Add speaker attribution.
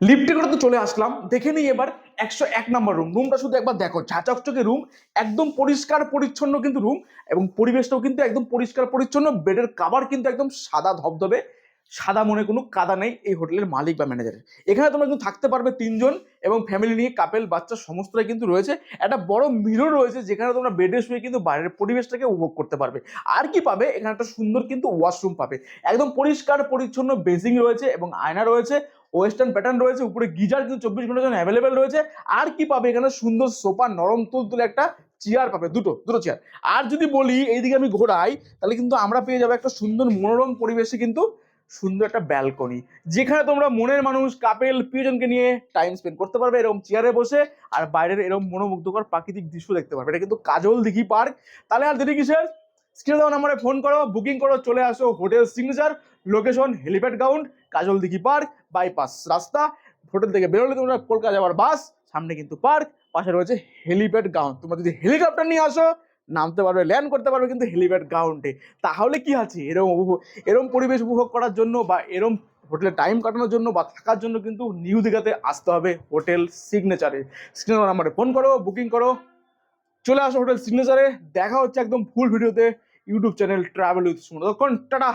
Speaker 1: লিফটে করে তো চলে আসলাম, দেখে নিই এবার 101 নম্বর রুম। রুমটা শুধু একবার দেখো, ঝাঁচকচকে রুম, একদম পরিষ্কার পরিচ্ছন্ন কিন্তু রুম, এবং পরিবেশটাও কিন্তু একদম পরিষ্কার পরিচ্ছন্ন। বেডের কাভার কিন্তু একদম সাদা ধবধবে, সাদা, মনে কোনো কাদা নেই এই হোটেলের মালিক বা ম্যানেজারের। এখানে তোমরা কিন্তু থাকতে পারবে তিনজন, এবং ফ্যামিলি নিয়ে কাপেল বাচ্চা সমস্তটাই কিন্তু রয়েছে। একটা বড় মিরর রয়েছে যেখানে তোমরা বেডে শুয়ে কিন্তু বাইরের পরিবেশটাকে উপভোগ করতে পারবে। আর কি পাবে, এখানে একটা সুন্দর কিন্তু ওয়াশরুম পাবে, একদম পরিষ্কার পরিচ্ছন্ন বেসিং রয়েছে এবং আয়না রয়েছে, ওয়েস্টার্ন প্যাটার্ন রয়েছে, উপরে গিজার কিন্তু 24 ঘন্টার জন্য অ্যাভেলেবেল রয়েছে। আর কি পাবে, এখানে সুন্দর সোফা, নরম তুলতুলে একটা চেয়ার পাবে, দুটো চেয়ার। আর যদি বলি এইদিকে আমি ঘোরাই, তাহলে কিন্তু আমরা পেয়ে যাবো একটা সুন্দর মনোরম পরিবেশে কিন্তু সুন্দর একটা ব্যালকনি, যেখানে তোমরা মনের মানুষ, কাপেল, প্রিয়জনকে নিয়ে টাইম স্পেন্ড করতে পারবে এরকম চেয়ারে বসে, আর বাইরের এরকম মনোমুগ্ধকর প্রাকৃতিক দৃশ্য দেখতে পারবে। এটা কিন্তু কাজল দিঘি পার্ক। তাহলে আর দেরি কিসের, স্ক্রিনে দেওয়া নাম্বারে ফোন করো, বুকিং করো, চলে আসো hotel signature, location helipad ground, Kajal Dighi park, bypass রাস্তা। হোটেল থেকে বেরোলে তোমরা কলকাতা যাওয়ার বাস, সামনে কিন্তু পার্ক, পাশে রয়েছে হেলিপ্যাড গ্রাউন্ড। তোমরা যদি হেলিকপ্টার নিয়ে আসো, নামতে পারবে, ল্যান্ড করতে পারবে কিন্তু হেলিপ্যাড গ্রাউন্ডে। তাহলে কি আছে, এরম পরিবেশ উপভোগ করার জন্য বা এরম হোটেলে টাইম কাটানোর জন্য বা থাকার জন্য কিন্তু নিউ দীঘাতে আসতে হবে হোটেল সিগনেচারে। স্ক্রিনে নাম্বারে ফোন করো, বুকিং করো, চলে আসো হোটেল সিগনেচারে। দেখা হচ্ছে একদম ফুল ভিডিওতে YouTube channel travel with Suman. ততক্ষণ টাটা।